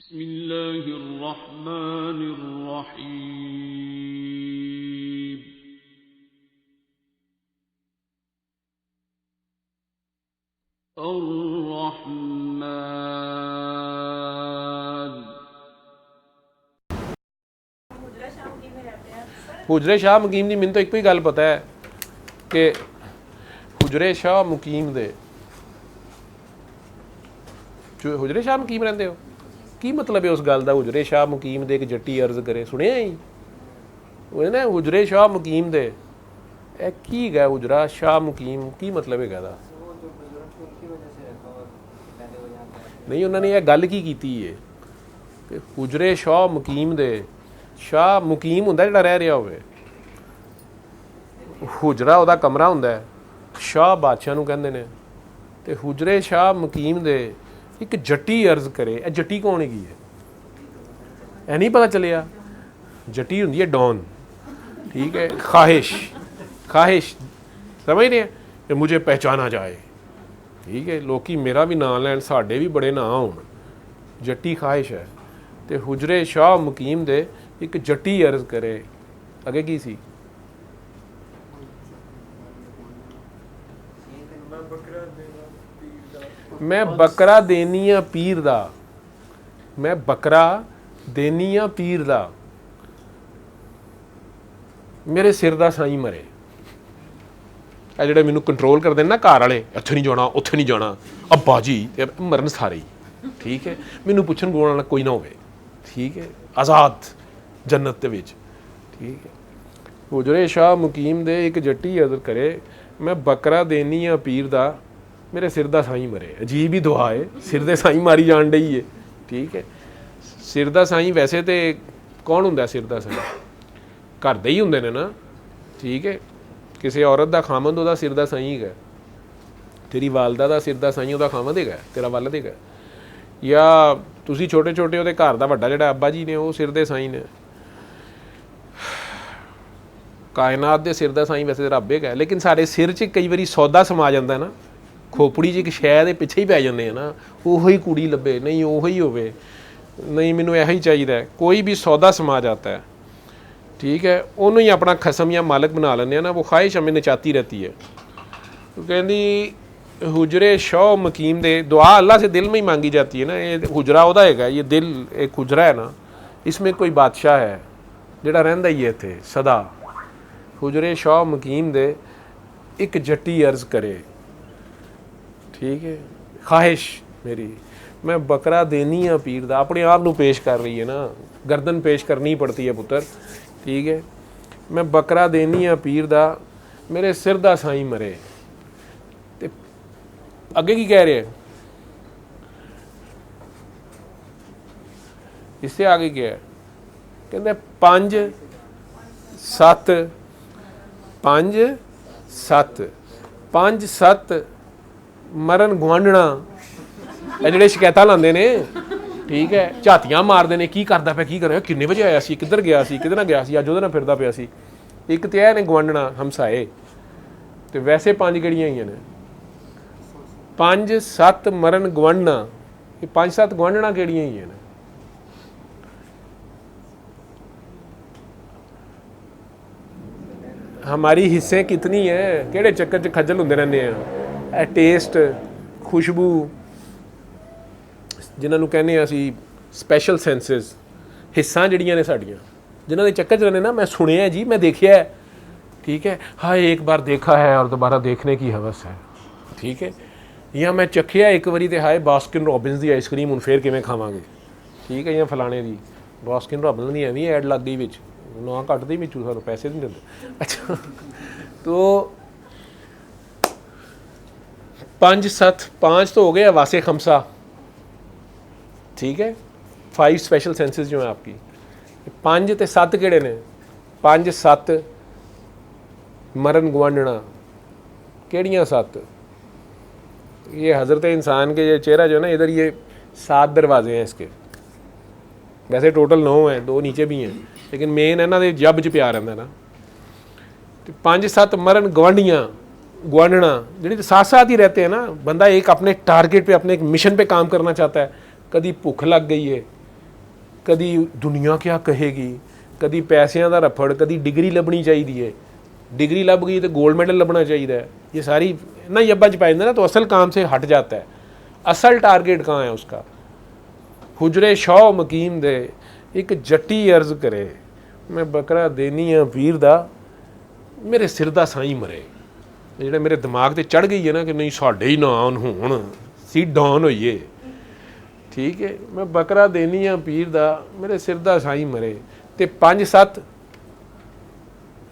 बिस्मिल्लाहिर्रहमानिर्रहीम। अर्रहमान। ਹੁਜਰੇ ਸ਼ਾਹ ਮੁਕੀਮ ਦੀ ਮੈਨੂੰ ਤਾਂ ਇੱਕੋ ਹੀ ਗੱਲ ਪਤਾ ਹੈ ਕਿ ਹੁਜਰੇ ਸ਼ਾਹ ਮੁਕੀਮ ਦੇ ਹੁਜਰੇ ਸ਼ਾਹ ਮੁਕੀਮ ਰਹਿੰਦੇ ਹੋ। ਕੀ ਮਤਲਬ ਹੈ ਉਸ ਗੱਲ ਦਾ? ਹੁਜਰੇ ਸ਼ਾਹ ਮੁਕੀਮ ਦੇ ਇੱਕ ਜੱਟੀ ਅਰਜ਼ ਕਰੇ, ਸੁਣਿਆ ਹੀ ਉਹ ਨਾ ਹੁਜਰੇ ਸ਼ਾਹ ਮੁਕੀਮ ਦੇ। ਇਹ ਕੀ ਹੈਗਾ ਹੁਜਰਾ ਸ਼ਾਹ ਮੁਕੀਮ? ਕੀ ਮਤਲਬ ਹੈਗਾ ਦਾ? ਨਹੀਂ, ਉਹਨਾਂ ਨੇ ਇਹ ਗੱਲ ਕੀ ਕੀਤੀ ਹੈ ਕਿ ਹੁਜਰੇ ਸ਼ਾਹ ਮੁਕੀਮ ਦੇ। ਸ਼ਾਹ ਮੁਕੀਮ ਹੁੰਦਾ ਜਿਹੜਾ ਰਹਿ ਰਿਹਾ ਹੋਵੇ, ਹੁਜਰਾ ਉਹਦਾ ਕਮਰਾ ਹੁੰਦਾ, ਸ਼ਾਹ ਬਾਦਸ਼ਾਹ ਨੂੰ ਕਹਿੰਦੇ ਨੇ। ਤੇ ਹੁਜਰੇ ਸ਼ਾਹ ਮੁਕੀਮ ਦੇ ਇੱਕ ਜੱਟੀ ਅਰਜ਼ ਕਰੇ। ਇਹ ਜੱਟੀ ਕੌਣ ਹੈਗੀ ਹੈ? ਇਹ ਨਹੀਂ ਪਤਾ ਚੱਲਿਆ। ਜੱਟੀ ਹੁੰਦੀ ਹੈ ਡੌਨ, ਠੀਕ ਹੈ। ਖਾਹਿਸ਼ ਸਮਝ ਰਹੇ ਕਿ ਮੁਝੇ ਪਹਿਚਾਨਾ ਜਾਏ, ਠੀਕ ਹੈ। ਲੋਕੀ ਮੇਰਾ ਵੀ ਨਾਂ ਲੈਣ, ਸਾਡੇ ਵੀ ਬੜੇ ਨਾਂ ਹੋਣ। ਜੱਟੀ ਖਾਹਿਸ਼ ਹੈ। ਤੇ ਹੁਜਰੇ ਸ਼ਾਹ ਮੁਕੀਮ ਦੇ ਇੱਕ ਜੱਟੀ ਅਰਜ਼ ਕਰੇ। ਅੱਗੇ ਕੀ ਸੀ? ਮੈਂ ਬੱਕਰਾ ਦੇਨੀ ਆ ਪੀਰ ਦਾ, ਮੈਂ ਬੱਕਰਾ ਦੇਨੀ ਆ ਪੀਰ ਦਾ, ਮੇਰੇ ਸਿਰ ਦਾ ਸਾਈਂ ਮਰੇ। ਇਹ ਜਿਹੜੇ ਮੈਨੂੰ ਕੰਟਰੋਲ ਕਰਦੇ ਨੇ ਨਾ ਘਰ ਵਾਲੇ, ਇੱਥੇ ਨਹੀਂ ਜਾਣਾ ਉੱਥੇ ਨਹੀਂ ਜਾਣਾ, ਅੱਬਾ ਜੀ ਮਰਨ ਸਾਰੇ ਹੀ, ਠੀਕ ਹੈ। ਮੈਨੂੰ ਪੁੱਛਣ ਗੋਣ ਵਾਲਾ ਕੋਈ ਨਾ ਹੋਵੇ, ਠੀਕ ਹੈ। ਆਜ਼ਾਦ ਜੰਨਤ ਦੇ ਵਿੱਚ, ਠੀਕ ਹੈ। ਹੁਜਰੇ ਸ਼ਾਹ ਮੁਕੀਮ ਦੇ ਇੱਕ ਜੱਟੀ ਅਰਜ਼ ਕਰੇ, ਮੈਂ ਬੱਕਰਾ ਦੇਨੀ ਆ ਪੀਰ ਦਾ, ਮੇਰੇ ਸਿਰ ਦਾ ਸਾਈਂ ਮਰੇ। ਅਜੀਬ ਹੀ ਦੁਆ ਹੈ, ਸਿਰ ਦੇ ਸਾਈਂ ਮਾਰੀ ਜਾਣ ਡਈ ਹੈ, ਠੀਕ ਹੈ। ਸਿਰ ਦਾ ਸਾਈਂ ਵੈਸੇ ਤੇ ਕੌਣ ਹੁੰਦਾ? ਸਿਰ ਦਾ ਸਾਈਂ ਘਰ ਦੇ ਹੀ ਹੁੰਦੇ ਨੇ ਨਾ, ਠੀਕ ਹੈ। ਕਿਸੇ ਔਰਤ ਦਾ ਖਾਮੰਦ ਉਹਦਾ ਸਿਰ ਦਾ ਸਾਈਂ ਹੈਗਾ। ਤੇਰੀ ਵਾਲਦਾ ਦਾ ਸਿਰ ਦਾ ਸਾਈਂ ਉਹਦਾ ਖਾਮੰਦ ਹੈਗਾ, ਤੇਰਾ ਵਾਲਦ ਹੈਗਾ। ਜਾਂ ਤੁਸੀਂ ਛੋਟੇ ਛੋਟੇ ਉਹਦੇ ਘਰ ਦਾ ਵੱਡਾ ਜਿਹੜਾ ਅੱਬਾ ਜੀ ਨੇ ਉਹ ਸਿਰ ਦੇ ਸਾਈਂ ਨੇ। ਕਾਇਨਾਤ ਦੇ ਸਿਰ ਦਾ ਸਾਈਂ ਵੈਸੇ ਰੱਬ ਹੈਗਾ, ਲੇਕਿਨ ਸਾਡੇ ਸਿਰ 'ਚ ਕਈ ਵਾਰੀ ਸੌਦਾ ਸਮਾ ਜਾਂਦਾ ਨਾ, ਖੋਪੜੀ 'ਚ ਇੱਕ ਸ਼ੈ ਦੇ ਪਿੱਛੇ ਹੀ ਪੈ ਜਾਂਦੇ ਆ ਨਾ। ਉਹੋ ਹੀ ਕੁੜੀ ਲੱਭੇ, ਨਹੀਂ ਉਹੋ ਹੀ ਹੋਵੇ, ਨਹੀਂ ਮੈਨੂੰ ਇਹੋ ਹੀ ਚਾਹੀਦਾ। ਕੋਈ ਵੀ ਸੌਦਾ ਸਮਾ ਜਾਤਾ ਹੈ, ठीक है, ਉਹਨੂੰ ਹੀ ਆਪਣਾ ਖਸਮ ਜਾਂ ਮਾਲਕ ਬਣਾ ਲੈਂਦੇ ਆ ਨਾ। वो ख्वाहिश हमें नचाती रहती है। तो कहती हुजरे शाह मुकीम दे दुआ अल्लाह से दिल में ही मांगी जाती है ना। ये हुजरा ਉਹਦਾ ਹੈਗਾ, ये दिल एक हुजरा है ना, इसमें कोई बादशाह है ਜਿਹੜਾ ਰਹਿੰਦਾ ਹੀ ਹੈ ਇੱਥੇ ਸਦਾ। हुजरे शाह मुकीम दे एक जट्टी अर्ज करे, ठीक है। ख्वाहिश मेरी, मैं बकरा देनी हाँ पीर दा। अपने आप ਨੂੰ पेश कर रही है ना, गर्दन पेश करनी पड़ती है पुत्र, ठीक है। मैं बकरा देनी हाँ पीर दा, मेरे सिर दा साईं मरे। ते अगे की कह रहे हैं? इससे आगे क्या है? कहते 5 7 5 7 5 7 मरन गुआंढना। ਇਹ ਜਿਹੜੇ ਸ਼ਿਕਾਇਤਾਂ ਲਾਉਂਦੇ ਨੇ, ਠੀਕ ਹੈ, ਝਾਤੀਆਂ ਮਾਰਦੇ ਨੇ, ਕੀ ਕਰਦਾ ਪਿਆ, ਕੀ ਕਰ ਰਿਹਾ, ਕਿੰਨੇ ਵਜੇ ਆਇਆ ਸੀ, ਕਿੱਧਰ ਗਿਆ ਸੀ, ਕਿਹਦੇ ਨਾਲ ਗਿਆ ਸੀ, ਅੱਜ ਉਹਦੇ ਨਾਲ ਫਿਰਦਾ ਪਿਆ ਸੀ। ਇੱਕ ਤੇ ਇਹ ਨੇ ਗੁਆਂਢਣਾ ਹਮਸਾਏ, ਤੇ ਵੈਸੇ 5 ਕਿਹੜੀਆਂ ਹੈਗੀਆਂ ਨੇ? 5 7 ਮਰਨ ਗੁਆਂਢਣਾ। ਇਹ 5 7 ਗੁਆਂਢਣਾ ਕਿਹੜੀਆਂ ਹੈਗੀਆਂ ਨੇ? हमारी हिस्से कितनी है, ਕਿਹੜੇ ਚੱਕਰ 'ਚ ਖੱਜਲ ਹੁੰਦੇ ਰਹਿੰਦੇ ਆ। ਇਹ ਟੇਸਟ, ਖੁਸ਼ਬੂ, ਜਿਨ੍ਹਾਂ ਨੂੰ ਕਹਿੰਦੇ ਹਾਂ ਅਸੀਂ ਸਪੈਸ਼ਲ ਸੈਂਸਿਸ, ਹਿੱਸਾਂ ਜਿਹੜੀਆਂ ਨੇ ਸਾਡੀਆਂ, ਜਿਨ੍ਹਾਂ ਦੇ ਚੱਕਰ 'ਚ ਰਹਿੰਦੇ ਨਾ। मैं सुनिया जी, मैं देखा है, ठीक है। हाँ, एक बार देखा है और दोबारा देखने की हवस है, ठीक है। या मैं चखिया एक बारी तो हाय बास्किन रॉबिन्स की आइसक्रीम हूँ फिर किवें खावांगे, ठीक है। या फलाने की बास्किन रॉबिन्स की एवं ऐड लग गई विच, ना घटते ही विचों, सानूं पैसे नहीं दिंदे। अच्छा, तो 5 7 5 तो हो गया वासे खमसा, ठीक है। 5 स्पैशल सेंसिस जो है आपकी। 5 ते 7 किहड़े ने? 5 7 मरन गुआंढना। केड़ियाँ 7? ये हज़रत इंसान के ये चेहरा जो है ना, इधर ये 7 दरवाजे हैं इसके। वैसे टोटल 9 हैं, 2 नीचे भी हैं, लेकिन मेन है ना ये जब च प्यार रहता ना। तो 5 7 मरन गुआंढियाँ, गुआंढना, जिन्हें साथ साथ ही रहते हैं ना। बंदा एक अपने टारगेट पे, अपने एक मिशन पे काम करना चाहता है। कभी भुख लग गई है, कदी दुनिया क्या कहेगी, कदी पैसों का रफड़, कदी डिग्री लभनी चाहिए है, डिग्री लभ गई तो गोल्ड मेडल लभना चाहिए। ये सारी ना यब्बा च पा जाता ना, तो असल काम से हट जाता है। असल टारगेट कहाँ है उसका? हुजरे शौ मकीम दे एक जट्टी अर्ज करे, मैं बकरा देनी हाँ पीर दा, मेरे सिर दा साई मरे। जिहड़े मेरे दिमाग ते चढ़ गई है ना कि नहीं साढ़े ही नान हुण सी डॉन होइए, ठीक है, मैं बकरा देनी हाँ पीर दा, मेरे सिर दा साई मरे। ते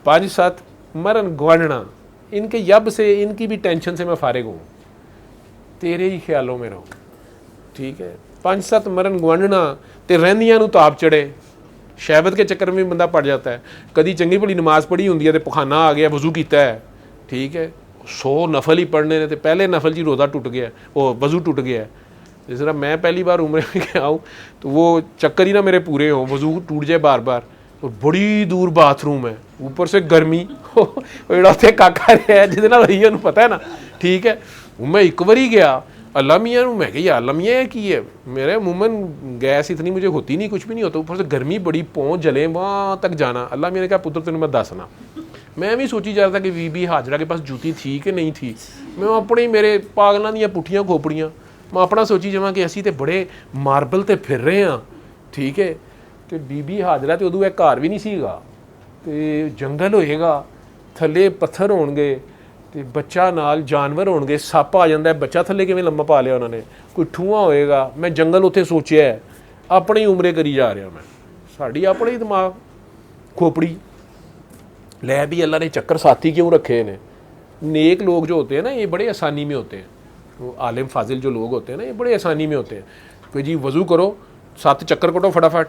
पंज सत मरन गुआंढना, इनके यब से, इनकी भी टेंशन से मैं फारिग हूँ, तेरे ही ख्यालों में रहूँ, ठीक है। 5-7 मरन गुआंढना ते रहंदियां नूं ताप चढ़े। शहबत के चक्कर में भी बंदा पड़ जाता है। कदी चंगी भली नमाज पढ़ी होंदी है तो पखाना आ गया, वजू कीता है, ठीक है, 100 नफल ही पढ़ने ने, तो पहले नफल जी रोज़ा टुट गया, वो वजू टुट गया है। जिस तरह मैं पहली बार उम्र में गया हूँ तो वो चक्कर ही ना मेरे पूरे हों, वजू टूट जाए बार बार, और बड़ी दूर बाथरूम है, ऊपर से गर्मी जोड़ा उत्थे काका रहा है जिहदे नाल होई है, उन्हें पता है ना, ठीक है। मैं एक बारी गया, अल्लाह मियाँ मैं क्या यार अल्लाह मियाँ की है, मेरे मुमन गैस इतनी मुझे होती नहीं, कुछ भी नहीं होता, ऊपर से गर्मी बड़ी, पहुँच जले वहाँ तक जाना। अल्लाह मियाँ ने कहा पुत्र तेन मैं दसना। मैं भी सोची जा रहा था कि बीबी हाजरा के पास जूती थी कि नहीं थी, मैं अपने मेरे पागलों दी पुट्ठियां खोपड़ियां मैं अपना सोची जावां कि असीं ते बड़े मार्बल ते फिर रहे हाँ, ठीक है, तो बीबी हाजरा तो उदों एक घर भी नहीं सीगा, तो जंगल होएगा, थले पत्थर होणगे, तो बच्चा नाल जानवर होणगे, सप्प आ जाता है, बच्चा थले किवें लम्मा पा लिया उन्होंने, कोई ठूआ होएगा, मैं जंगल उत्थे सोचिया है, अपनी ही उमरे करी जा रहा मैं, साड़ी अपने ही दिमाग खोपड़ी ले भी अल्लाह ने चक्कर साथी क्यों रखे ने। नेक लोग जो होते हैं ना ये बड़े आसानी में होते हैं, वो आलिम फाजिल जो लोग होते हैं ना ये बड़े आसानी में होते हैं। कोई जी वज़ू करो, 7 चक्कर कटो फटाफट,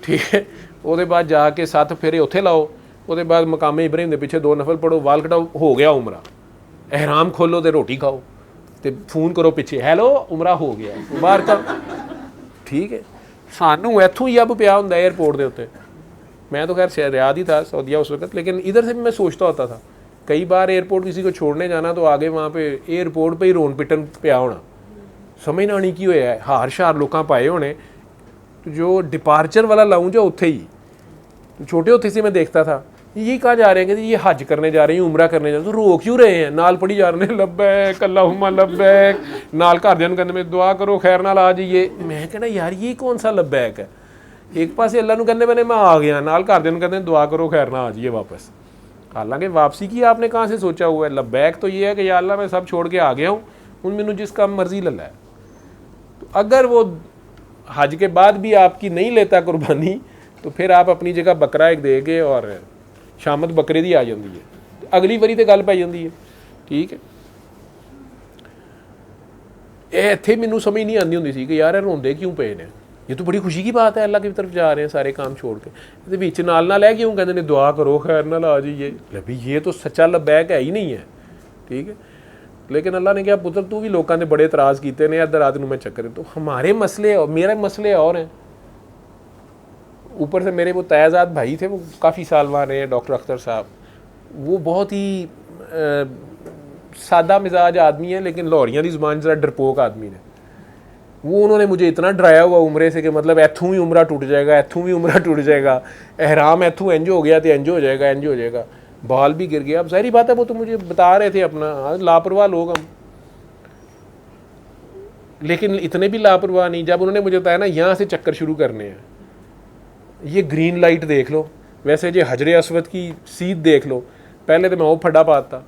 ठीक है, वो बाद जाके 7 फेरे उत्थे लाओ, वो बाद मकामे इब्राहिम के पीछे 2 नफल पढ़ो, वाल कटाओ, हो गया उमरा। एहराम खोलो तो रोटी खाओ, तो फोन करो पीछे, हैलो उमरा हो गया बाहर का, ठीक है। सानू इत्थों ही अब पिया हुंदा एयरपोर्ट के उत्ते, मैं तो खैर रियाद ही था सऊदीया उस वक्त, लेकिन इधर से भी मैं सोचता होता था कई बार एयरपोर्ट किसी को छोड़ने जाना तो आगे वहाँ पे एयरपोर्ट पे ही रोन पिटन पिया होना, समझना नहीं की होया है, हार शार लोग पाए होने। तो जो डिपार्चर वाला लाउंज है उत्थे ही, तो छोटे होते से मैं देखता था ये कहाँ जा रहे हैं, कि ये हज करने जा रहे हैं, उमरा करने जा रहे हैं, तो रोक क्यों रहे हैं, नाल पढ़ी जा रहे हैं लब्बैक अल्लाहुम्मा लब्बैक, नाल घरदियां नूं कहंदे मैं दुआ करो खैर नाल आ जाइए। मैं कहना यार ये कौन सा लब्बैक है, एक पासे अल्लाह नूं कहंदे मैंने मैं आ गया, नाल घरदियां नूं कहंदे दुआ करो खैर ना आ जाइए वापस। हालांकि वापसी की आपने कहाँ से सोचा हुआ है, लब्बैक तो ये है कि या अल्लाह मैं सब छोड़ के आ गया हूँ, उन मैनू जिस काम मर्जी ले है। तो अगर वो हज के बाद भी आपकी नहीं लेता कुर्बानी, तो फिर आप अपनी जगह बकरा एक दे के और शामत बकरे दी आ जाती है, अगली वारी तो गल पै जाती है, ठीक है। ये इत्थे मैनू समझ नहीं आती होंदी सी कि यार रोंदे क्यों पे ने, ये तो बड़ी खुशी की बात है, अल्लाह की तरफ जा रहे हैं सारे काम छोड़ के, बीच नाल है क्यों कहते हैं दुआ करो खैर नाल आ जाइए। भाई ये तो सच्चा लब्बैक है ही नहीं है, ठीक है। लेकिन अल्लाह ने कहा पुत्र तू भी लोगों ने बड़े इतराज़ किए ने, अद्ध रात में चक्कर, तो हमारे मसले मेरे मसले और हैं। ऊपर से मेरे वो तयाजात भाई थे, वो काफ़ी साल वहाँ रहे हैं, डॉक्टर अख्तर साहब, वो बहुत ही सादा मिजाज आदमी है, लेकिन लाहौरियां की ज़ुबान ज़रा डरपोक आदमी ने। वो उन्होंने मुझे इतना डराया हुआ उम्रे से कि मतलब इत्थों भी उमरा टूट जाएगा, इत्थों भी उमरा टूट जाएगा, एहराम इत्थों इंज हो गया तो इंज हो जाएगा, इंज हो जाएगा, बाल भी गिर गया। अब जाहिर बात है वो तो मुझे बता रहे थे अपना, लापरवाह लोग हम, लेकिन इतने भी लापरवाह नहीं। जब उन्होंने मुझे बताया ना यहाँ से चक्कर शुरू करने हैं, ये ग्रीन लाइट देख लो, वैसे जो हजरे असवद की सीध देख लो, पहले तो मैं वो फड्डा पाता,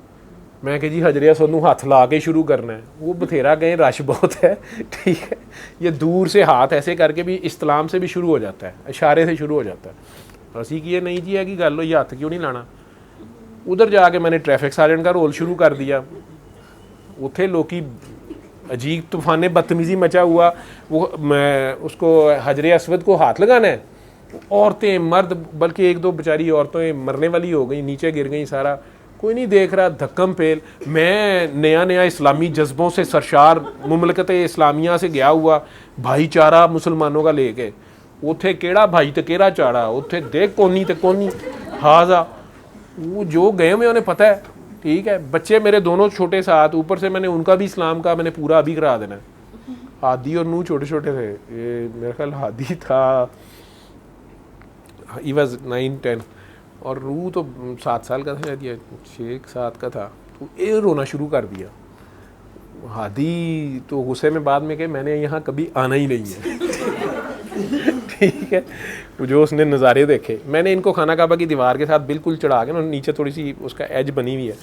मैं कि जी हजरे असवद नूं हाथ ला के शुरू करना है, वो बथेरा गए रश बहुत है, ठीक है। ये दूर से हाथ ऐसे करके भी इस्लाम से भी शुरू हो जाता है, इशारे से शुरू हो जाता है। असी की नहीं जी है कि गल होई हाथ क्यों नहीं लाना। उधर जाके मैंने ट्रैफिक सार्जेंट का रोल शुरू कर दिया, उथे लोग अजीब तूफान बदतमीज़ी मचा हुआ, वो मैं उसको हजरे असवद को हाथ लगाना है, औरतें मर्द, बल्कि 1-2 बेचारी औरतें मरने वाली हो गई, नीचे गिर गई, सारा कोई नहीं देख रहा, धक्कम पेल। मैं नया नया इस्लामी जज्बों से सरशार मुमलकत इस्लामिया से गया हुआ, भाईचारा मुसलमानों का लेके, उथे केड़ा भाई तो केड़ा चाड़ा, उथे देख कोनी तो कोनी हाजा, वो जो गए हुए उन्हें पता है, ठीक है। बच्चे मेरे दोनों छोटे साथ, ऊपर से मैंने उनका भी इस्लाम का मैंने पूरा अभी करा देना है, हादी और नूह छोटे छोटे थे, ये मेरा ख्याल हादी था, ही वॉज 9-10 और रूह तो 7 साल का था शायद, या 6-7 का था। तो ये रोना शुरू कर दिया। हादी तो गुस्से में बाद में कहे मैंने यहाँ कभी आना ही नहीं है। ठीक है, जो उसने नज़ारे देखे, मैंने इनको खाना काबा की दीवार के साथ बिल्कुल चढ़ा के ना, नीचे थोड़ी सी उसका एज बनी हुई है,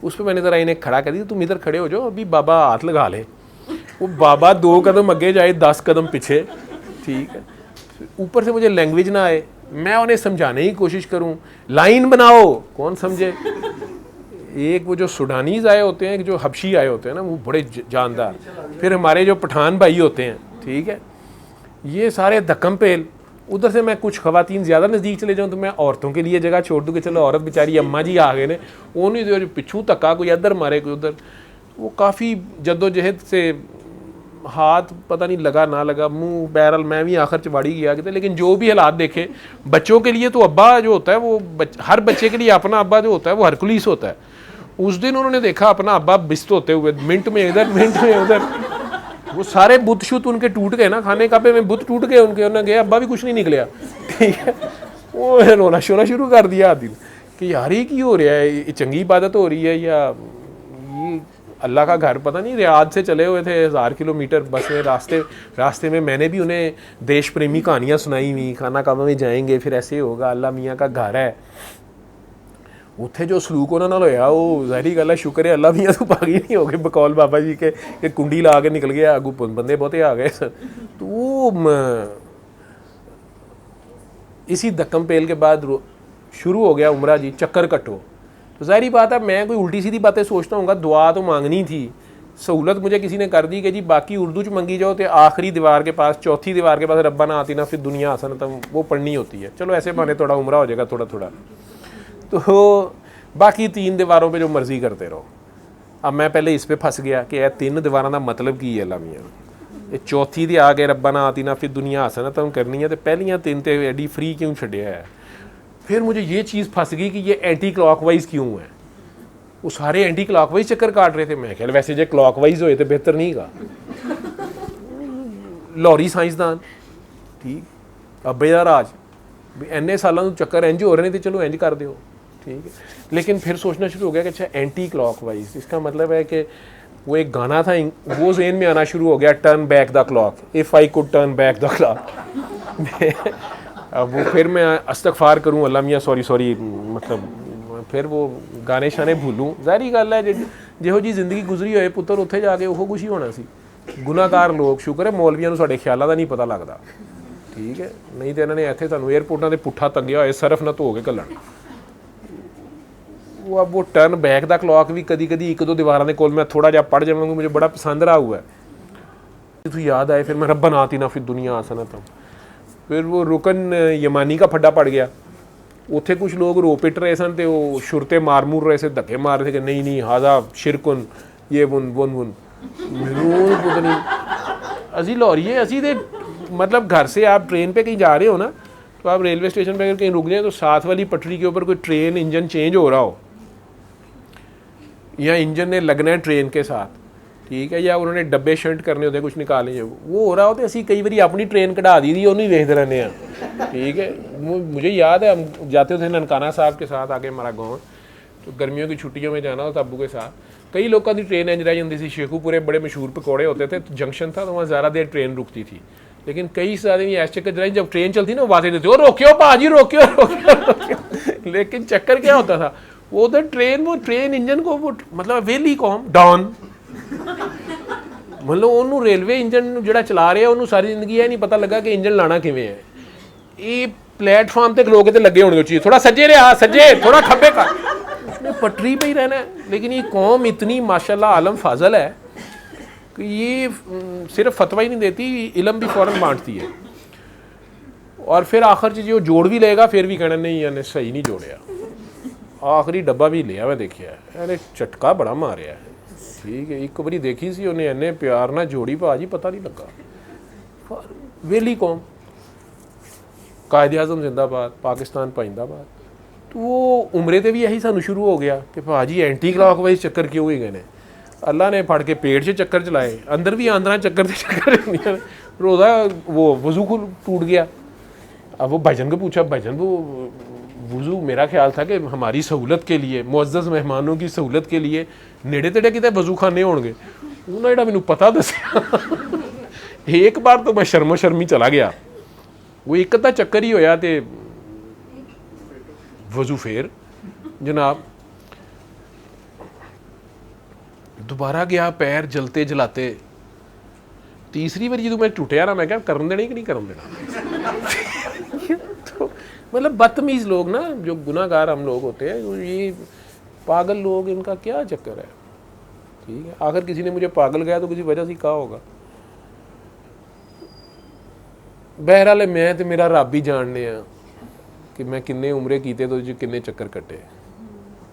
उस पर मैंने ज़रा इन्हें खड़ा कर दिया, तुम इधर खड़े हो जाओ, अभी बाबा हाथ लगा ले। वो बाबा 2 कदम आगे जाए 10 कदम पीछे। ठीक है, ऊपर से मुझे लैंग्वेज ना आए, मैं उन्हें समझाने की कोशिश करूं, लाइन बनाओ, कौन समझे। एक वो जो सूडानीज आए होते हैं, जो हबशी आए होते हैं ना, वो बड़े जानदार, फिर हमारे जो पठान भाई होते हैं, ठीक है, ये सारे धक्कम पेल। उधर से मैं कुछ खवातीन ज़्यादा नज़दीक चले जाऊँ तो मैं औरतों के लिए जगह छोड़ दूँ कि चलो औरत बेचारी अम्मा जी आ गए ने, वो नहीं जो पिछू धक्का, कोई इधर मारे कोई उधर। वो काफ़ी जद्दोजहद से हाथ पता नहीं लगा ना लगा, मुंह बहरहाल मैं भी आखिर चवाड़ी गया कितने। लेकिन जो भी हालात देखे, बच्चों के लिए तो अब्बा जो होता है वो हर बच्चे के लिए अपना अब्बा जो होता है वो हरकुलिस होता है। उस दिन उन्होंने देखा अपना अब्बा बिस्त होते हुए, मिनट में इधर मिनट में उधर, वो सारे बुत शुत उनके टूट गए ना, खाने काबे में बुत टूट गए उनके, उन्होंने गए अब्बा भी कुछ नहीं निकलिया। ठीक है, वो रोना शोना शुरू कर दिया आदिल कि यार ये की हो रहा है, ये चंगी इबादत हो रही है या ये अल्लाह का घर। पता नहीं, रियाद से चले हुए थे 1000 किलोमीटर बस में, रास्ते में मैंने भी उन्हें देश प्रेमी कहानियाँ सुनाई हुई, खाना काबा में जाएंगे फिर ऐसे होगा, अल्लाह मियाँ का घर है। उत्थे जो सलूक उन्होंने होया वो ज़ाहिरी गल है, शुक्र है अल्लाह मियाँ तो पागी नहीं हो गए बकौल बाबा जी के कुंडी ला के निकल गया, अगू बंदे बहुते आ गए। तो इसी धक्कम पेल के बाद शुरू हो गया उम्रा जी, चक्कर कटो। तो ज़ाहिरी बात है मैं कोई उल्टी सीधी बातें सोचता हूँ, दुआ तो मांगनी थी, सहूलत मुझे किसी ने कर दी कि जी बाकी उर्दू च मंगी जाओ तो आखिरी दीवार के पास, चौथी दीवार के पास रब्बाना आतिना फिर दुनिया हसनतम वो पढ़नी होती है। चलो ऐसे बहाने थोड़ा उम्रा हो जाएगा थोड़ा थोड़ा। तो बाकी 3 दीवारों पे जो मर्जी करते रहो। अब मैं पहले इस पे फंस गया कि यह 3 दीवारों का मतलब की है लामिया, ये चौथी दी आके रब्बाना आतिना फिर दुनिया हसनतम करनी है, तो पहलियां 3 तो एडी फ्री क्यों छड़िया है। फिर मुझे ये चीज़ फंस गई कि ये एंटी क्लॉकवाइज क्यों है। वो सारे एंटी क्लॉकवाइज चक्कर काट रहे थे। मैं ख्याल वैसे जो क्लॉकवाइज होए तो बेहतर नहीं का। लाहौरी साइंसदान ठीक अब्बे दा राज भी इन्ने सालों चक्कर इंज हो रहे हैं तो चलो इंज कर दो, ठीक है। लेकिन फिर सोचना शुरू हो गया कि अच्छा एंटी क्लॉकवाइज, इसका मतलब है कि वो एक गाना था वो ज़हन में आना शुरू हो गया, turn back the clock, if I could turn back the clock. अब वो फिर मैं इस्तगफार करूँ अल्लाह मियाँ सॉरी मतलब फिर वो गाने शाने भूलूँ। ज़ाहिरी गल है जिहो जी जिंदगी गुजरी होए पुत्र उत्थे जाके वो कुछ ही होना सी। गुनाहगार लोग, शुक्र है मौलवियां नूं साडे ख्यालां दा नहीं पता लगता, ठीक है, नहीं तो इन्होंने इत्थे तुहानूं एयरपोर्टां ते पुट्ठा तंगिया होए सरफ ना धो के घल्लण। वो अब वो टर्न बैक द क्लॉक भी कदी कदी 1-2 दीवारां दे कोल मैं थोड़ा जिहा पढ़ जावांगा, मुझे बड़ा पसंद रहा हुआ है। तो याद आए फिर मैं रब्बना आतिना फिर दुनिया हसनतम। फिर वो रुकन यमानी का फड्डा पड़ गया, उत्थे कुछ लोग रो पिट रहे सन तो वो शुरते मार मूर रहे थे, धक्के मार रहे थे कि नहीं हाजा शिरकुन ये बुन बुन बुन पता नहीं। असी लाहौरी असी तो मतलब घर से आप ट्रेन पे कहीं जा रहे हो ना, तो आप रेलवे स्टेशन पे अगर कहीं रुक जाए तो साथ वाली पटरी के ऊपर कोई ट्रेन इंजन चेंज हो रहा हो या इंजन ने लगना है ट्रेन के साथ, ठीक है, या उन्होंने डब्बे शर्ट करने होते कुछ निकाले वो हो रहा हो तो असी कई बार अपनी ट्रेन कढ़ा दी थी, उन्हें देखते रहने हैं, ठीक है। मुझे याद है हम जाते थे ननकाना साहब के साथ आके हमारा गाँव, तो गर्मियों की छुट्टियों में जाना होता अब्बू के साथ, कई लोगों की ट्रेन इंज रह जाती थी। शेखूपुरे बड़े मशहूर पकौड़े होते थे, तो जंक्शन था तो वहाँ ज़्यादा देर ट्रेन रुकती थी, लेकिन कई सारे ऐसे चक्कर जब ट्रेन चलती ना वादे देते हो रोक्यो भाजी रोक्यो। लेकिन चक्कर क्या होता था वो उधर वो ट्रेन इंजन को वो मतलब वेली कौम डॉन मतलब ਉਹਨੂੰ रेलवे इंजन जो चला रहे उन्होंने सारी जिंदगी है नहीं पता लगा कि इंजन लाना किवें है। ये प्लेटफॉर्म तक लोग लगे होने चीज़ थोड़ा सज्जे रहा सज्जे थोड़ा खब्बे कर, उसने पटरी पे ही रहना है। लेकिन ये कौम इतनी माशाल्लाह आलम फाजल है कि ये सिर्फ फतवा ही नहीं देती, इलम भी फ़ौरन बांटती है। और फिर आखिर चीज़ जो जोड़ भी लेगा फिर भी कहना नहीं यानी सही नहीं जोड़िया, आखिरी डब्बा भी लिया मैं देखिया यानी झटका बड़ा मारिया है, ठीक है। एक बारी देखी सी उन्हें इन्ने प्यार ना जोड़ी भाजी पता नहीं लगा। वेली कौम, कायदे आज़म जिंदाबाद, पाकिस्तान पाइंदाबाद। तो वो उम्रे ते भी यही सानू शुरू हो गया कि भाजी एंटी क्लॉकवाइज चक्कर क्यों ही गए ने। अल्लाह ने फड़ के पेट 'ਚ चक्कर चलाए, अंदर भी आंदरा चक्कर से चक्कर फिर ओदा वो वज़ू को टूट गया। अब वो भाईजान को पूछा, भाईजान वो वज़ू मेरा ख्याल था कि हमारी सहूलत के लिए, मुअज़्ज़ज़ मेहमानों की सहूलत के लिए नेड़े तेड़े कितने वज़ू खाने होंगे। उन्हें जो मैनू पता दसिया एक बार तो मैं शर्मो शर्मी चला गया, वो एक अद्धा चक्कर ही होया तो वज़ू फिर जनाब दोबारा गया, पैर जलते जलाते। तीसरी बार जो मैं टूटिया ना, मैं क्या करन देना कि नहीं करन देना तो मतलब बदतमीज़ लोग ना, जो गुनाहगार हम लोग होते हैं, ये पागल लोग, इनका क्या चक्कर है। ठीक है, आखिर किसी ने मुझे पागल कहा तो किसी वजह से कहा होगा। बहरहाल मैं तो मेरा रब ही जानने कि मैं किन्ने उम्रे कीते तो जो किन्ने चक्कर कट्टे,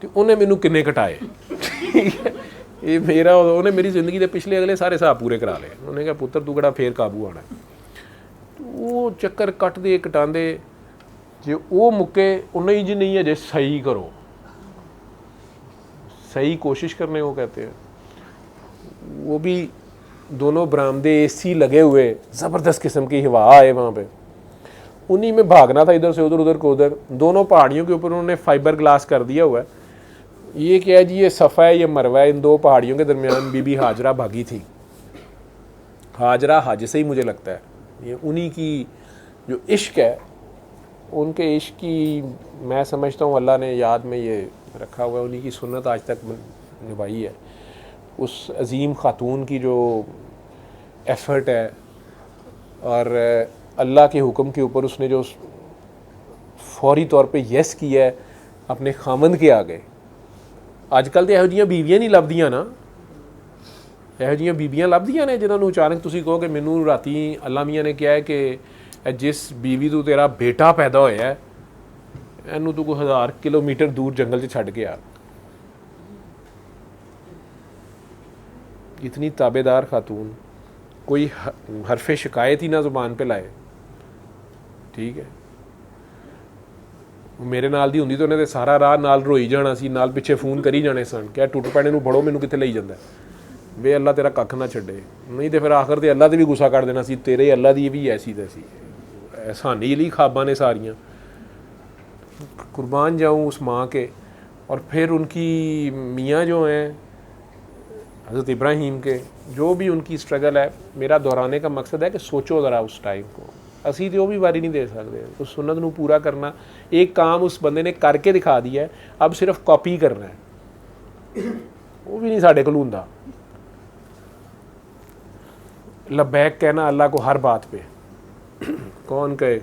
तो उन्हें मैनू किन्ने कटाए। ठीक है, ये मेरा उन्हें मेरी जिंदगी के पिछले अगले सारे हिसाब पूरे करा ले। उन्हें कहा पुत्र तू कड़ा फिर काबू आना। तो वो चक्कर कटते कटाते जे वो मुक्के उन्हें जी नहीं अजे सही करो, सही कोशिश करने को कहते हैं। वो भी दोनों बरामदे एसी लगे हुए, ज़बरदस्त किस्म की हवा आए वहाँ पे, उन्हीं में भागना था इधर से उधर, उधर को उधर। दोनों पहाड़ियों के ऊपर उन्होंने फाइबर ग्लास कर दिया हुआ है। ये क्या है जी, ये सफ़ा है, ये मरवा है। इन दो पहाड़ियों के दरमियान बीबी हाजरा भागी थी। हाजरा हज से ही मुझे लगता है, ये उन्हीं की जो इश्क है, उनके इश्क की मैं समझता हूँ अल्लाह ने याद में ये रखा हुआ है। उन्हीं की सुन्नत आज तक निभाई है। उस अजीम ख़ातून की जो एफ़र्ट है और अल्लाह के हुक्म के ऊपर उसने जो फौरी तौर पे यस किया है अपने खामंद के आगे। अजकल तो यहो जिहियां बीवियां नहीं लभदियां ना, यहो जिहियां बीबियां लभदियां ने जिन्होंने अचानक तुसीं कहो कि मैनू राती अल्लाह मियाँ ने कहा है कि जिस बीवी तो तेरा बेटा पैदा होया है, इनू तू 1000 किलोमीटर दूर जंगल 'ਚ छड्ड के आ। इतनी ताबेदार खातून, कोई हरफे शिकायत ही ना ज़ुबान पे लाए। ठीक है, मेरे नाल दी हुंदी तो उन्हें सारा राह नाल रोई जाना सी, नाल पिछे फोन करी जाने सन, क्या टुट पैने नू बड़ो मैनू कित्थे लई जांदा वे अल्लाह तेरा कख ना छड्डे। नहीं तो फिर आखिर ते अल्लाह ते भी गुस्सा कर देना सी, तेरे अल्लाह दी भी ऐसी तैसी एहसानी ली ख्वाबां ने सारियां। कुर्बान जाऊँ उस माँ के। और फिर उनकी मियाँ जो हैं हज़रत इब्राहीम के, जो भी उनकी स्ट्रगल है, मेरा दोहराने का मकसद है कि सोचो ज़रा उस टाइम को। असी तो भी वारी नहीं दे सकते उस सुन्नत नू पूरा करना। एक काम उस बंदे ने करके दिखा दिया है, अब सिर्फ कॉपी करना है, वो भी नहीं साढ़े कोल हुंदा। लब्बैक कहना अल्लाह को हर बात पे, कौन कहे।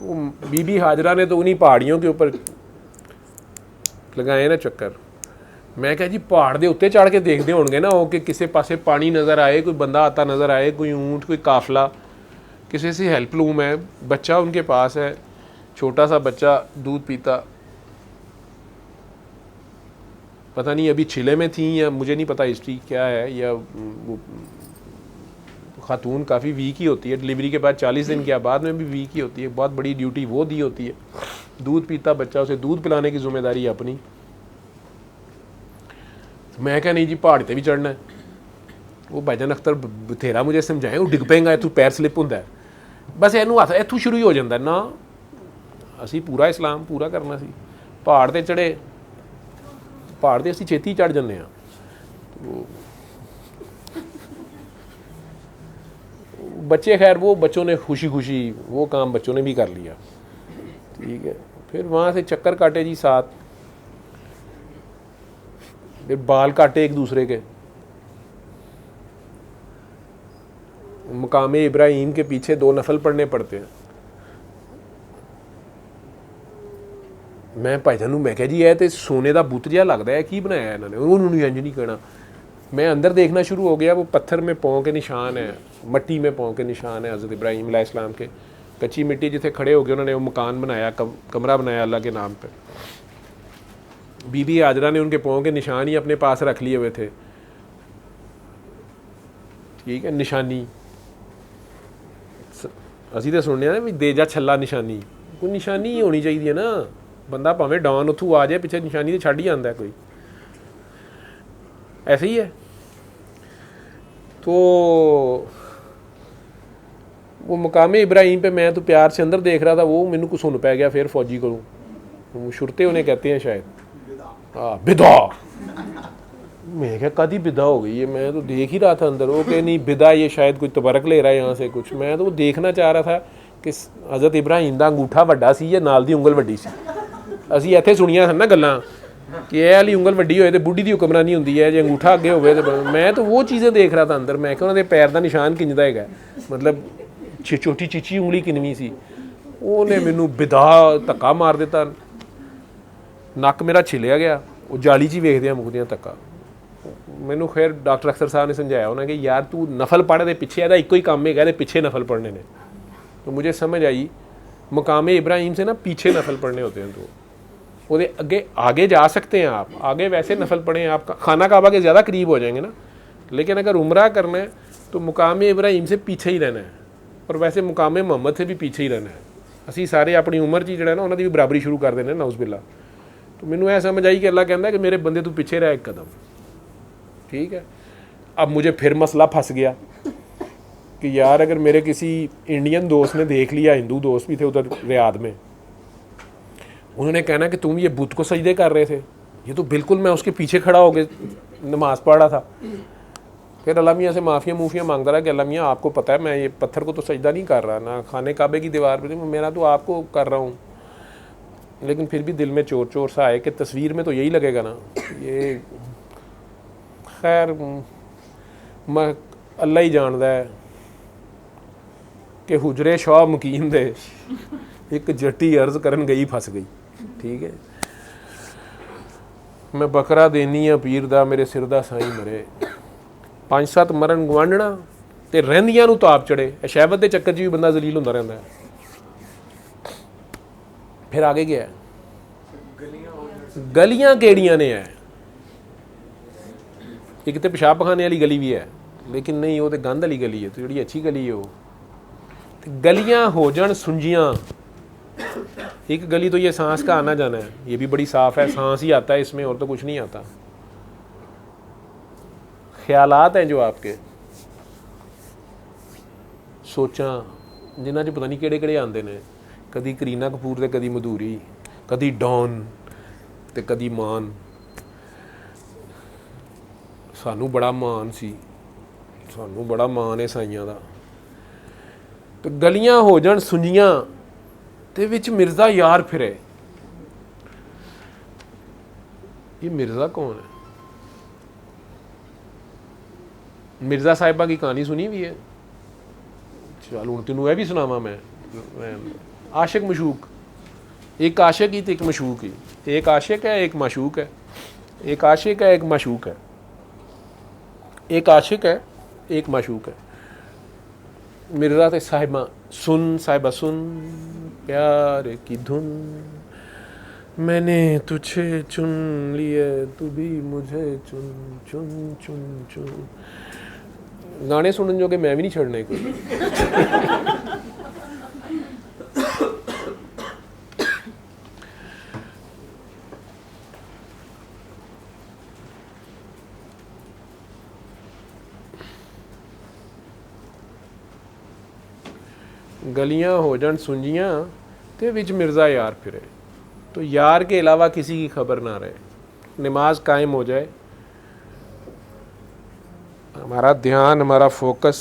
वो बीबी हाजरा ने तो उन्हीं पहाड़ियों के ऊपर लगाए ना चक्कर। मैं क्या जी पहाड़ के उत्ते चढ़ के देखते होंगे ना वो कि किसी पासे पानी नज़र आए, कोई बंदा आता नज़र आए, कोई ऊँट, कोई काफिला, किसी से हेल्प लूँ मैं। बच्चा उनके पास है, छोटा सा बच्चा दूध पीता, पता नहीं अभी छिले में थी या मुझे नहीं पता हिस्ट्री क्या है, या वो खातून काफ़ी वीक ही होती है डिलीवरी के बाद, 40 दिन के बाद में भी वीक ही होती है। बहुत बड़ी ड्यूटी वो दी होती है। दूध पीता बच्चा, उसे दूध पिलाने की जिम्मेदारी अपनी। मैं क्या नहीं जी पहाड़ पर भी चढ़ना है। वो भाईजान अख्तर बथेरा मुझे समझाए, वो डिग पेगा इतों पैर स्लिप होंदा है, बस इनू हथ इतों शुरू ही हो जाता ना। असी पूरा इस्लाम पूरा करना सी, पहाड़ ते चढ़े, पहाड़ ते असी छेती चढ़ जाने। तो बच्चे खैर वो बच्चों ने खुशी खुशी वो काम बच्चों ने भी कर लिया। ठीक है, फिर वहाँ से चक्कर काटे जी 7, फिर बाल काटे एक दूसरे के। मकाम इब्राहीम के पीछे 2 नफल पढ़ने पड़ते हैं। मैं भाईजान मैं क्या जी है तो सोने का बुत जिहा लगता है, की बनाया इन्होंने, उन्होंने इंज नहीं कहना। मैं अंदर देखना शुरू हो गया, वो पत्थर में पाँव के निशान है, मट्टी में पाँव के निशान है हज़रत इब्राहीम अलैहिस्सलाम के। कच्ची मिट्टी जिथे खड़े हो गए उन्होंने वो मकान बनाया, कमरा बनाया अल्लाह के नाम पे। बीबी हाजरा ने उनके पाँव के निशान ही अपने पास रख लिए हुए थे। ठीक है, निशानी असी तो सुनने ना भी दे जा छला निशानी, कोई निशानी होनी चाहिए ना। बंदा भावें डॉन उथू आ जाए, पिछे निशानी तो छड़ ही आता कोई। ऐसे ही है। तो वो मकाम इब्राहिम पे मैं तो प्यार से अंदर देख रहा था, वो मैनू कुछ सुन पै गया फिर फौजी को शुरते उन्हें कहते हैं शायद, हाँ बिदा। मैं क्या कदी बिदा हो गई है, मैं तो देख ही रहा था अंदर। वो कहे नहीं बिदा, ये शायद कोई तबरक ले रहा है यहाँ से कुछ। मैं तो वो देखना चाह रहा था कि हज़रत इब्राहिम का अंगूठा वड्डा सी या नाल दी उंगल वड्डी सी। असीं इत्थे सुनिया हैं ना गल्लां कि यह वाली उंगल वड्डी होए तो बुढ़ी दी हुक्मरानी होंदी है, जे अंगूठा अगे होवे तो। मैं तो वो चीज़ें देख रहा था अंदर। मैं क्या उन्होंने पैर का निशान किंजदा है, मतलब छोटी चीची उंगली किनवी सी। उन्हें मैनू बिदा धक्का मार दिता, नक मेरा छिलिया गया। वो जाली च ही वेखदियां मुकदियां धक्का। मैनू खैर डॉक्टर अख्तर साहब ने समझाया उन्होंने कि यार तू नफल पढ़ दे, पिछे ਇਹਦਾ ਇੱਕੋ ही काम है, कहते पीछे नफल पढ़ने ने। तो मुझे समझ आई मकाम इब्राहिम से ना पीछे नफल पढ़ने होते हैं। तो वो अगे आगे जा सकते हैं आप, आगे वैसे नफल पढ़ें, आप खाना काबा के ज़्यादा करीब हो जाएंगे ना। लेकिन अगर उम्रा करना है तो मुकाम इब्राहिम से पीछे ही रहना है, और वैसे मुकाम मोहम्मद से भी पीछे ही रहना है। असी सारे अपनी उम्र च जो ना उन्होंने भी बराबरी शुरू कर देने नाउज़ बिल्ला। तो मैनू यह समझ आई कि अल्लाह कहता है कि मेरे बंदे तू पीछे रह एक कदम, ठीक है। अब मुझे फिर मसला फंस गया कि यार अगर मेरे किसी इंडियन दोस्त ने देख लिया, हिंदू दोस्त भी थे उधर रियाद में, उन्होंने कहना कि तुम ये बुत को सजदे कर रहे थे। ये तो बिल्कुल मैं उसके पीछे खड़ा हो गया नमाज पढ़ रहा था। फिर अल्लाह मियाँ से माफ़िया मूफियाँ मांगता रहा कि अल्लाह मियाँ आपको पता है मैं ये पत्थर को तो सजदा नहीं कर रहा, ना खाने काबे की दीवार पर, मेरा तो आपको कर रहा हूँ। लेकिन फिर भी दिल में चोर चोर सा आए कि तस्वीर में तो यही लगेगा ना। ये खैर मैं अल्लाह ही जानता है कि हुजरे शाह मुकीम दे एक जट्टी अर्ज करन गई फस गई, ठीक है। मैं बकरा देनी आ पीर दा मेरे सिर दा साईं मरे। 5-7 मरन गवांढना ते रहंदियां नूं ताप चढ़े। शहवत के चक्कर च भी बंदा जलील होंदा रहिंदा है। फिर आगे गया गलियां केड़ियां ने है। एक तो पेशाब पखाने वाली गली भी है, लेकिन नहीं वो तो गंद वाली गली है। तो जी अच्छी गली है वो गलियां हो जान सुंजियां। एक गली तो ये सांस का आना जाना है, ये भी बड़ी साफ है, सांस ही आता है इसमें और तो कुछ नहीं आता। ख्यालात हैं जो आपके सोचा जिन्हां च पता नहीं किहड़े किहड़े आंदे ने। कदी करीना कपूर ते कदी मधूरी, कदी डॉन ते कदी मान। सानू बड़ा मान सी, सानू बड़ा मान है साइयां दा। तो गलियां हो जान सुंजियां ते विच मिर्ज़ा यार फिरे। ये मिर्ज़ा कौन है? मिर्ज़ा साहिबा की कहानी सुनी हुई है। चल हूँ तेनू यह भी सुनावा मैं आशिक मशूक। एक आशिक ही तो एक मशूक ही। एक आशिक है एक माशूक है, एक आशिक है एक माशूक है, एक आशिक है एक माशूक है। मिर्ज़ा ते साहिबा सुन, साहिबा सुन प्यार की धुन, मैंने तुझे चुन लिए तू भी मुझे चुन चुन चुन चुन। गाने सुनने जोगे मैं भी नहीं छड़ने कोई। गलियां हो जान सुंजियां ते विच मिर्ज़ा यार फिरे। तो यार के अलावा किसी की खबर ना रहे। नमाज कायम हो जाए, हमारा ध्यान, हमारा फोकस,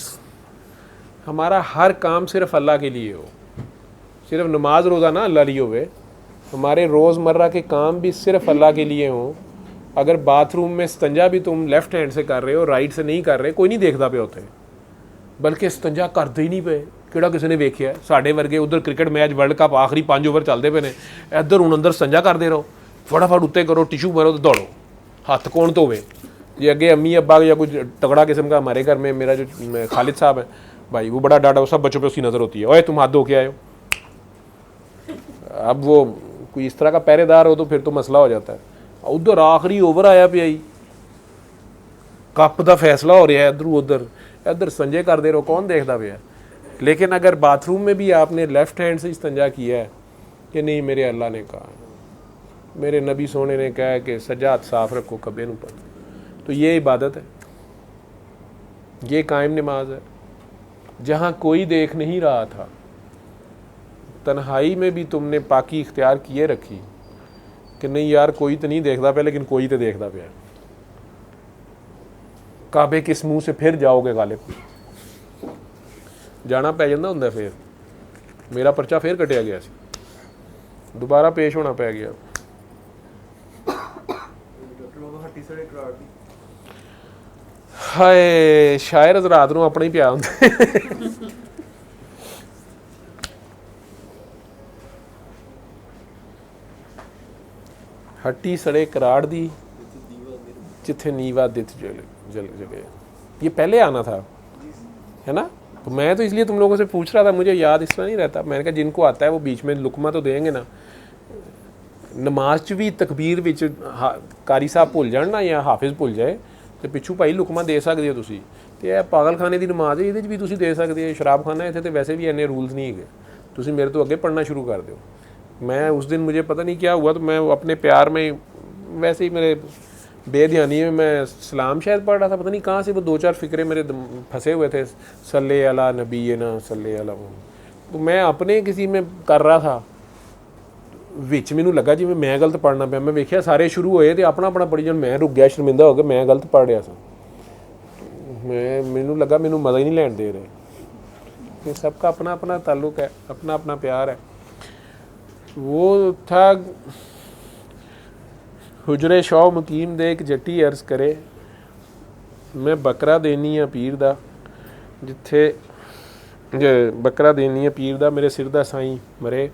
हमारा हर काम सिर्फ अल्लाह के लिए हो। सिर्फ नमाज रोज़ा ना अल्लाह लिए हुए, हमारे रोज़मर्रा के काम भी सिर्फ अल्लाह के लिए हों। अगर बाथरूम में इस्तंजा भी तुम लेफ्ट हैंड से कर रहे हो, राइट से नहीं कर रहे, कोई नहीं देखता पे होते, बल्कि इस्तंजा करते ही नहीं पे। किहड़ा किसी ने वेख्या? साढ़े वर्गे उधर क्रिकेट मैच वर्ल्ड कप आखिरी 5 ओवर चलते पे ने, इधर हूँ अंदर इस्तंजा करते रहो, फटाफट उत्ते करो, टिशू मारो तो दौड़ो। हथ कौन धोवे? ये अगे अम्मी अब्बा या कुछ तगड़ा किस्म का हमारे घर में मेरा जो खालिद साहब है भाई, वो बड़ा डाटा, सब बच्चों पे उसकी नज़र होती है, ओए तुम हाथ धो के आए हो। अब वो कोई इस तरह का पहरेदार हो तो फिर तो मसला हो जाता है। उधर आखिरी ओवर आया पे आई, कप का फैसला हो रहा है, इधर उधर इधर संजय कर दे रहो, कौन देखता पे है। लेकिन अगर बाथरूम में भी आपने लेफ्ट हैंड से इस्तंजा किया है कि नहीं, मेरे अल्लाह ने कहा, मेरे नबी सोने ने कहा कि सजात साफ रखो, कब्बे नूं पर तो ये इबादत है, ये कायम नमाज है। जहाँ कोई देख नहीं रहा था, तन्हाई में भी तुमने पाकी इख्तियार किए रखी कि नहीं यार कोई तो नहीं देखता पे, लेकिन कोई तो देखता पे। काबे किस मुंह से फिर जाओगे गालिब, जाना पै जाता हुंदा। फिर मेरा पर्चा फिर कटिया गया सी, दोबारा पेश होना पै गया। हाय शायर हजरात नूं अपना ही प्या हुंदा। हट्टी सड़े कराड़ दी जिथे नीवा दित जल जगे। ये पहले आना था, है ना? तो मैं तो इसलिए तुम लोगों से पूछ रहा था, मुझे याद इस तरह नहीं रहता। मैंने कहा जिनको आता है वो बीच में लुकमा तो देंगे ना। नमाज च भी तकबीर विच कारी साहब भुल जान ना, या हाफिज भुल जाए, तो पिछू भाई लुकमा दे सकते हो तुसी। तो यह पागलखाने की नमाज है, ये भी तुसी दे सकते हो। शराबखाना इत्थे तो वैसे भी इन्ने रूल्स नहीं है, तुसी मेरे तो अगे पढ़ना शुरू कर दो। मैं उस दिन मुझे पता नहीं क्या हुआ, तो मैं अपने प्यार में वैसे ही मेरे बेध्यानी में मैं सलाम शायद पढ़ रहा था, पता नहीं कहाँ से वो 2-4 फ़िक्रे मेरे फंसे हुए थे, सल्ले अला नबी ना सल्ले अला। तो मैं अपने किसी में कर रहा था, विच मैनू लगा जिवें मैं गलत पढ़ना पाया। मैं वेख्या सारे शुरू होए तो अपना अपना पढ़ी जान, मैं रुक गया शर्मिंदा हो गया, मैं गलत पढ़ रहा था। मैनू लगा मैनू मज़ा ही नहीं लैन दे रहे। सबका अपना अपना ताल्लुक है, अपना अपना प्यार है। वो था हुजरे शौ मुकीम दे एक जट्टी अर्ज करे, मैं बकरा देनी आ पीर दा जिथे बकरा देनी आ पीर दा, मेरे सिर दा साईं मरे।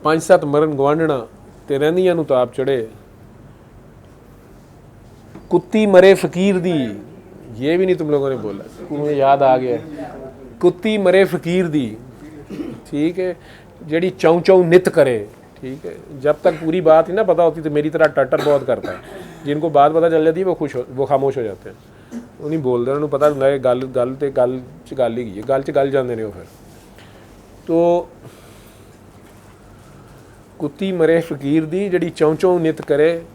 5-7 मरन गवांढना ते रहिंदियां नूं ताप चढ़े। कुत्ती मरे फकीर दी, ये भी नहीं तुम लोगों ने बोला, मुझे याद आ गया। कुत्ती मरे फकीर दी, ठीक है, जड़ी चौं चौं नित करे, ठीक है। जब तक पूरी बात ही ना पता होती तो मेरी तरह टटर बहुत करता है। जिनको बात पता चल जाती है वो खामोश हो जाते हैं, वो नहीं बोलते, उन्होंने पता होंदा है गल गल ते गल च गल ही है, गल च गल जाते हैं। फिर तो कुत्ती मरे फकीर दी जड़ी चौं चौं नित करे,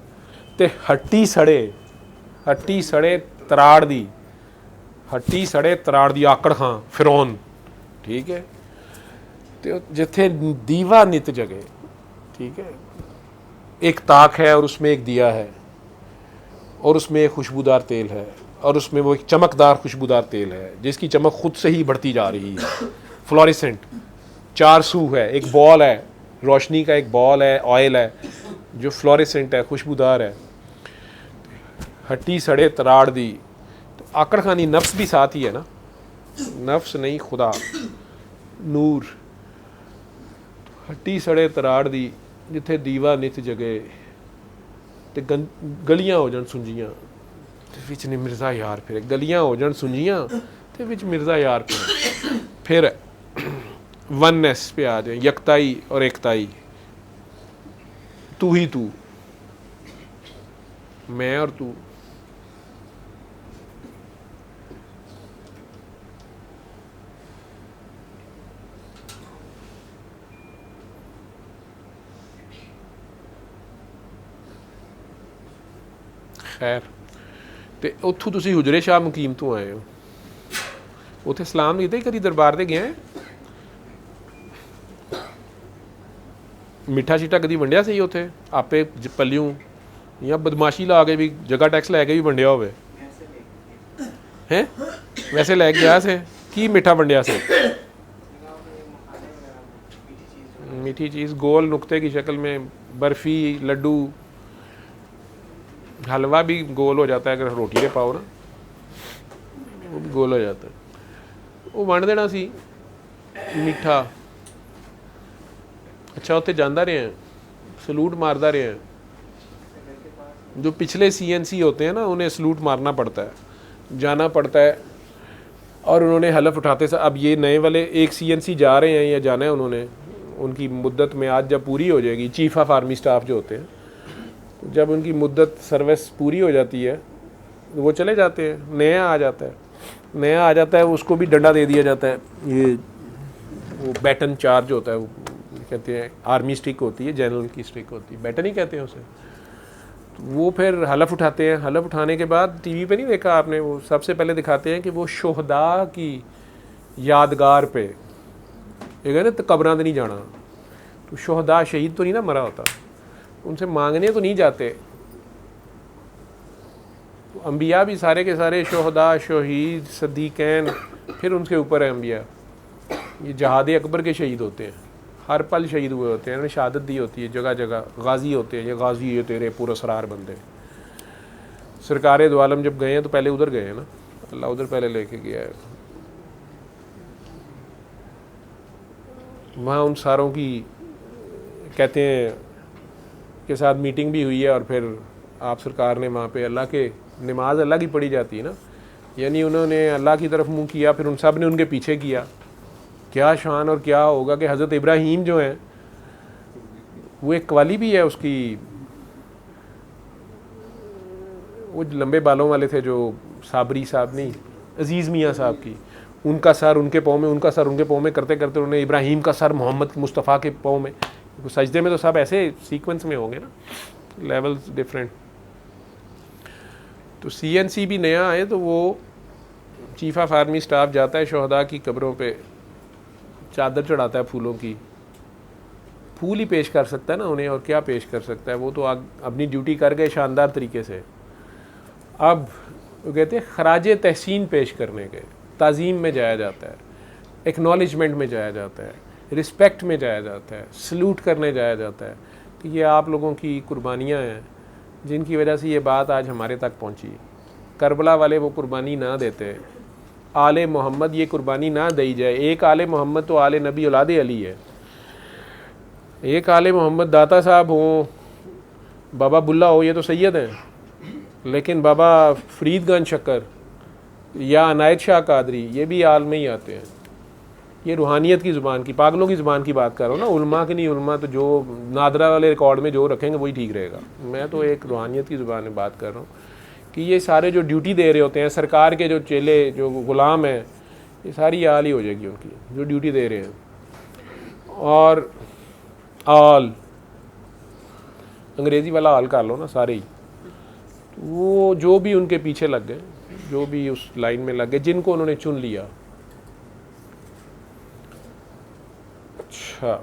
ते हट्टी सड़े तराड़ दी, हट्टी सड़े तराड़ दी आकड़ खां फिरौन, ठीक है। तो जिथे दीवा नित जगे, ठीक है, एक ताक है और उसमें एक दिया है, और उसमें एक खुशबूदार तेल है, और उसमें वो एक चमकदार खुशबूदार तेल है जिसकी चमक खुद से ही बढ़ती जा रही है। फ्लोरेसेंट 4 सू है, एक बॉल है, रोशनी का एक बॉल है, ऑयल है जो फ्लोरेसेंट है, खुशबूदार है। हट्टी सड़े तराड़ दी, तो आकड़ खानी नफ्स भी साथ ही है ना, नफ्स नहीं खुदा नूर। हट्टी सड़े तराड़ दी जिथे दीवा नित जगे, ते गलियां हो जान सुंजियां ते विच ने मिर्ज़ा यार फिरे। गलियां हो जान सुंजियां ते विच मिर्ज़ा यार फिर वननेस पे आ जाए, यकताई और एकताई। तू ही तू, मैं और तू। खैर, तो उत्थों तुसी हुजरे शाह मुकीम तो आए हो, उत्थे सलाम कीते कदी दरबार ते गए? मिठा शीठा कदी वंडिया सी उत्थे आपे पल्लियों, या बदमाशी ला के भी जगह टैक्स लैके भी वंडिया होवे हैं? वैसे लै गया से की मिठा वंडिया से? मीठी चीज़ गोल नुक्ते की शक्ल में, बर्फ़ी, लड्डू, हलवा भी गोल हो जाता है अगर रोटी पे पाओ ना, वो भी गोल हो जाता है। वो वंड देना सी मीठा। अच्छा उत्थे जांदा रहे, सलूट मारदा रहे। जो पिछले CNC होते हैं ना, उन्हें सलूट मारना पड़ता है, जाना पड़ता है, और उन्होंने हलफ उठाते से। अब ये नए वाले एक CNC जा रहे हैं या जाना है उन्होंने, उनकी मुद्दत में आज जब पूरी हो जाएगी, चीफ ऑफ आर्मी स्टाफ जो होते हैं, जब उनकी मुद्दत सर्विस पूरी हो जाती है वो चले जाते हैं, नया आ जाता है, उसको भी डंडा दे दिया जाता है। ये वो बैटन चार्ज होता है, वो कहते हैं आर्मी स्टिक होती है, जनरल की स्टिक होती है, बैटन ही कहते हैं उसे। वो फिर हलफ उठाते हैं। हलफ उठाने के बाद टीवी पे नहीं देखा आपने, वो सबसे पहले दिखाते हैं कि वो शोहदा की यादगार पे एक है ना, तो कब्रां नहीं जाना, तो शोहदा शहीद तो नहीं ना मरा होता, उनसे मांगने तो नहीं जाते। तो अम्बिया भी सारे के सारे शोहदा, शहीद, सदीकैन, फिर उनके ऊपर है अम्बिया। ये जहाद अकबर के शहीद होते हैं, हर पल शहीद हुए होते हैं, उन्हें शहादत दी होती है जगह जगह। गाजी होते हैं, ये गाजी ये तेरे पुरस्कार बंदे। सरकार दो आलम जब गए हैं तो पहले उधर गए हैं ना, अल्लाह उधर पहले लेके गया है। वहाँ उन सारों की कहते हैं के साथ मीटिंग भी हुई है, और फिर आप सरकार ने वहाँ पे अल्लाह के नमाज अल्लाह की पढ़ी जाती है ना, यानी उन्होंने अल्लाह की तरफ मुँह किया, फिर उन सब ने उनके पीछे किया। क्या शान और क्या होगा कि हज़रत इब्राहीम जो हैं, वो एक कवाली भी है उसकी, वो लंबे बालों वाले थे जो साबरी साहब नहीं, अजीज़ मियाँ साहब की, उनका सर उनके पाँव में, उनका सर उनके पाँव में करते करते उन्होंने इब्राहीम का सर मोहम्मद मुस्तफ़ा के पाँव में। सजदे में तो सब ऐसे सीक्वेंस में होंगे ना, लेवल्स डिफरेंट। तो CNC भी नया आए तो वो चीफ ऑफ आर्मी स्टाफ जाता है शोहदा की कब्रों पे, चादर चढ़ाता है फूलों की। फूल ही पेश कर सकता है ना उन्हें, और क्या पेश कर सकता है, वो तो अपनी ड्यूटी कर गए शानदार तरीके से। अब वो कहते हैं खराज तहसीन पेश करने के, ताज़ीम में जाया जाता है, एक्नॉलेजमेंट में जाया जाता है, रिस्पेक्ट में जाया जाता है, सल्यूट करने जाया जाता है कि ये आप लोगों की कुर्बानियाँ हैं जिनकी वजह से ये बात आज हमारे तक पहुँची। करबला वाले वो कुर्बानी ना देते, आले मोहम्मद ये कुर्बानी ना दी जाए। एक आले मोहम्मद तो आले नबी औलादे अली है। एक आले मोहम्मद दाता साहब हो, बाबा बुल्ला हो, ये तो सैयद हैं, लेकिन बाबा फरीदगंज शक्कर या अनायत शाह कादरी ये भी आल में ही आते हैं। ये रूहानियत की ज़ुबान की, पागलों की ज़ुबान की बात कर रहा हूँ ना, उल्मा की नहीं। उल्मा तो जो नादरा वाले रिकॉर्ड में जो रखेंगे वही ठीक रहेगा। मैं तो एक रूहानियत की ज़ुबान में बात कर रहा हूँ कि ये सारे जो ड्यूटी दे रहे होते हैं, सरकार के जो चेले जो गुलाम हैं, ये सारी आल ही हो जाएगी उनकी जो ड्यूटी दे रहे हैं। और आल अंग्रेज़ी वाला आल कर लो ना सारे ही, वो जो भी उनके पीछे लग गए, जो भी उस लाइन में लग गए, जिनको उन्होंने चुन लिया। अच्छा,